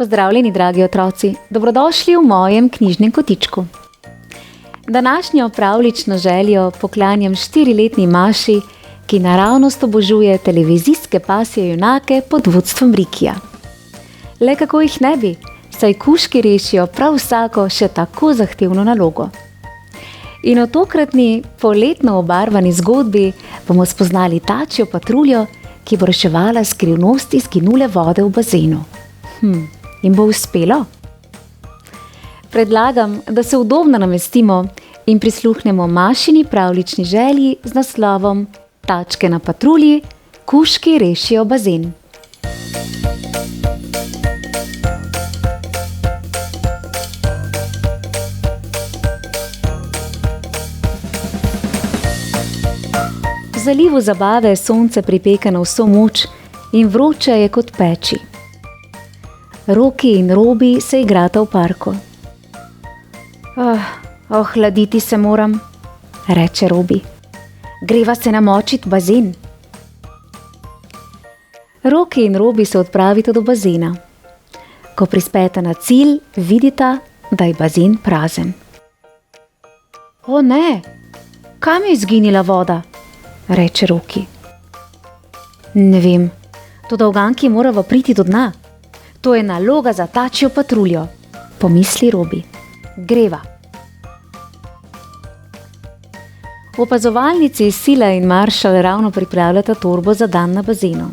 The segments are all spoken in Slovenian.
Pozdravljeni, dragi otroci, dobrodošli v mojem knjižnem kotičku. Današnjo pravljično željo poklanjam 4-letni Maši, ki naravnost obožuje televizijske pasje junake pod vodstvom Rikija. Le kako jih ne bi, saj kužki rešijo prav vsako še tako zahtevno nalogo. In v tokratni poletno obarvani zgodbi bomo spoznali tačjo patruljo, ki bo reševala skrivnost izginule vode v bazenu. In bo uspelo? Predlagam, da se udobno namestimo in prisluhnemo Mašini pravljični želji z naslovom Tačke na patrulji, kužki rešijo bazen. V zalivu zabave sonce pripeka na vso moč in vroče je kot peči. Roki in Robi se igrata v parku. Ohladiti se moram, reče Robi. Greva se namočit bazen. Roki in Robi se odpravita do bazena. Ko prispeta na cilj, vidita, da je bazen prazen. O ne, kam je izginila voda, reče Roki. Ne vem, toda uganki morava priti do dna. To je naloga za tačjo patruljo, pomisli Robi. Greva. V opazovalnici Sila in Maršal ravno pripravljata torbo za dan na bazenu.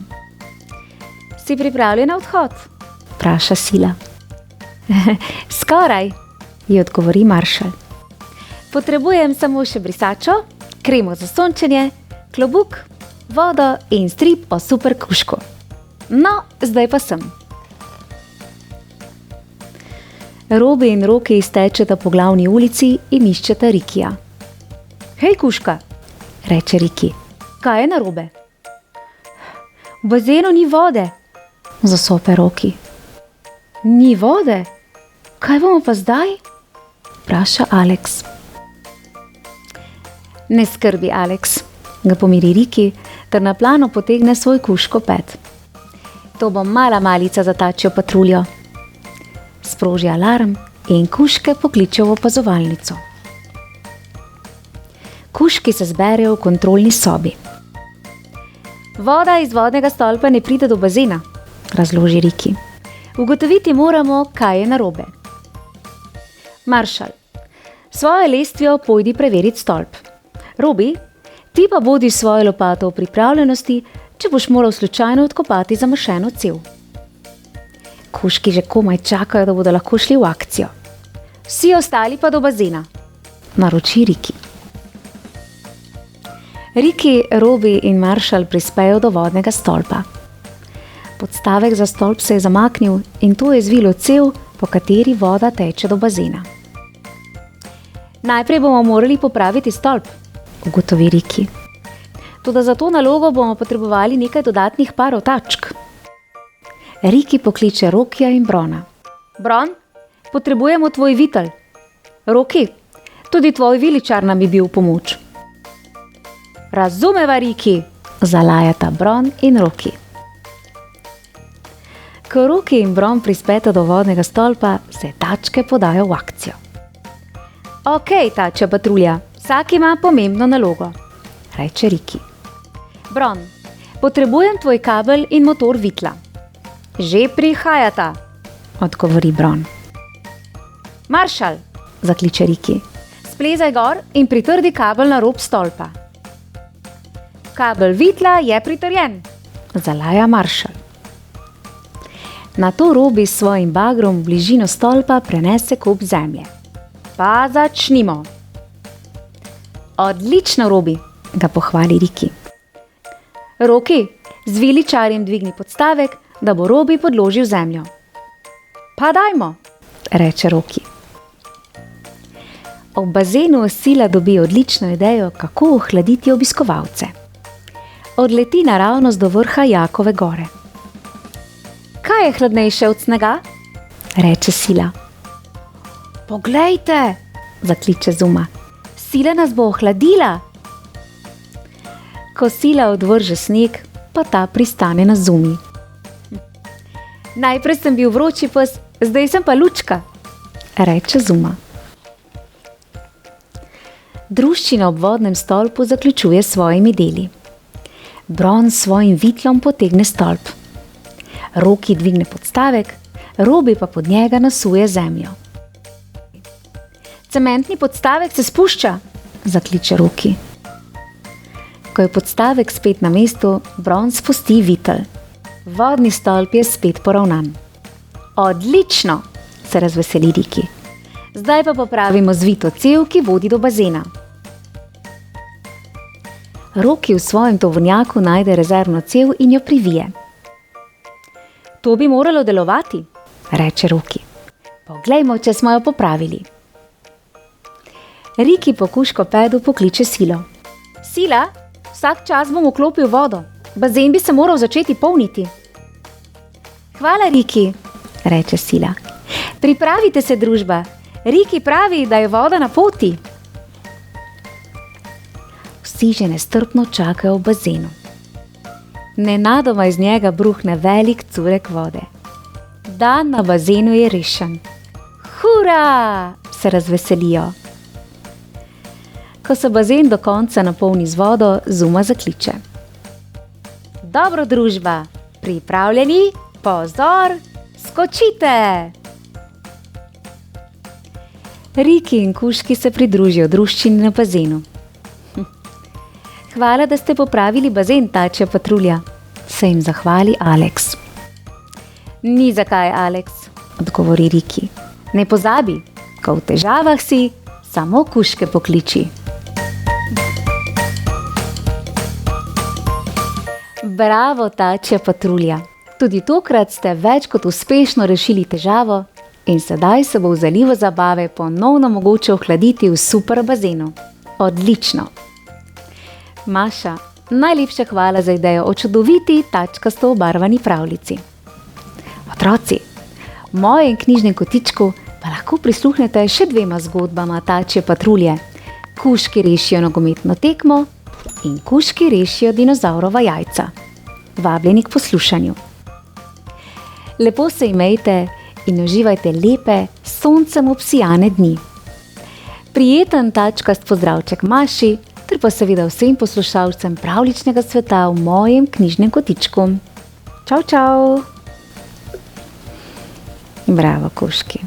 Si pripravljena na odhod? Vpraša Sila. Skoraj, ji odgovori Maršal. Potrebujem samo še brisačo, kremo za sončenje, klobuk, vodo in strip o super kužku. No, zdaj pa sem. Robi in Roki iztečeta po glavni ulici in iščeta Rikija. Hej, kužka, reče Riki. Kaj je narobe? V bazenu ni vode, zasope Roki. Ni vode? Kaj bomo pa zdaj? Vpraša Alex. Ne skrbi, Alex, ga pomiri Riki, ter na plano potegne svoj kužko pet. To bo mala malica za tačjo patruljo. Sproži alarm in kužke pokliče v opazovalnico. Kužki se zberejo v kontrolni sobi. Voda iz vodnega stolpa ne pride do bazena, razloži Riki. Ugotoviti moramo, kaj je narobe. Maršal, svojo lestvijo pojdi preverit stolp. Robi, ti pa bodi svojo lopato v pripravljenosti, če boš moral slučajno odkopati zamašeno cev. Kužki že komaj čakajo, da bodo lahko šli v akcijo. Vsi ostali pa do bazena, naroči Riki. Riki, Robi in Maršal prispejo do vodnega stolpa. Podstavek za stolp se je zamaknil in to je zvilo cev, po kateri voda teče do bazena. Najprej bomo morali popraviti stolp, ugotovi Riki. Toda za to nalogo bomo potrebovali nekaj dodatnih parov tačk. Riki pokliče Rokija in Brona. Bron, potrebujemo tvoj vitel. Roki, tudi tvoj viličar nam bi bil v pomoč. Razumeva, Riki, zalajata Bron in Roki. Ko Roki in Bron prispeta do vodnega stolpa, se tačke podajo v akcijo. Okej, tačja patrulja, vsak ima pomembno nalogo, reče Riki. Bron, potrebujem tvoj kabel in motor vitla. Že prihajata, odgovori Bron. Maršal, zakliče Riki, splezaj gor in pritrdi kabel na rob stolpa. Kabel vitla je pritrjen, zalaja Maršal. Nato Robi s svojim bagrom v bližino stolpa prenese kup zemlje. Pa začnimo. Odlično, Robi, ga pohvali Riki. Roki, z viličarjem dvigni podstavek, da bo Robi podložil zemljo. Pa dajmo, reče Roki. Ob bazenu Sila dobi odlično idejo, kako ohladiti obiskovalce. odleti naravnost do vrha Jakove gore. Kaj je hladnejše od snega? Reče Sila. Poglejte, zakliče Zuma. Sila nas bo ohladila. Ko Sila odvrže sneg, pa ta pristane na Zumi. Najprej sem bil vroči pes, zdaj sem pa lučka, reče Zuma. Druščina ob vodnem stolpu zaključuje s svojimi deli. Bron s svojim vitlom potegne stolp. Roki dvigne podstavek, Robi pa pod njega nasuje zemljo. Cementni podstavek se spušča, zakliče Roki. Ko je podstavek spet na mestu, Bron spusti vitel. Vodni stolp je spet poravnan. Odlično, se razveseli Riki. Zdaj pa popravimo zvito cev, ki vodi do bazena. Roki v svojem tovornjaku najde rezervno cev in jo privije. To bi moralo delovati, reče Roki. Poglejmo, če smo jo popravili. Riki po kuškopedu pokliče Silo. Sila, vsak čas bom vklopil vodo. Bazen bi se moral začeti polniti. Hvala, Riki, reče Sila. Pripravite se, družba. Riki pravi, da je voda na poti. Vsi že nestrpno čakajo v bazenu. Nenadoma iz njega bruhne velik curek vode. Dan na bazenu je rešen. Hura! Se razveselijo. Ko se bazen do konca napolni z vodo, Zuma zakliče. Dobro, družba, pripravljeni? Pozor, skočite! Riki in kužki se pridružijo druščini na bazenu. Hvala, da ste popravili bazen, tačja patrulja, se jim zahvali Alex. Ni zakaj, Alex, odgovori Riki. Ne pozabi, ko v težavah si, samo kužke pokliči. Bravo, tačja patrulja. Tudi tokrat ste več kot uspešno rešili težavo in sedaj se bo v zalivu zabave ponovno mogoče ohladiti v super bazenu. Odlično. Maša, najlepša hvala za idejo o čudoviti tačkasto obarvani pravljici. Otroci, v mojem knjižnem kotičku pa lahko prisluhnete še dvema zgodbama tačje patrulje. Kužki rešijo nogometno tekmo in kužki rešijo dinozaurova jajca. Vabljeni k poslušanju. Lepo se imejte in uživajte lepe, soncem obsijane dni. Prijeten tačkast pozdravček Maši, ter pa seveda vsem poslušalcem pravljičnega sveta v mojem knjižnem kotičku. Čau, čau! Bravo, kužki.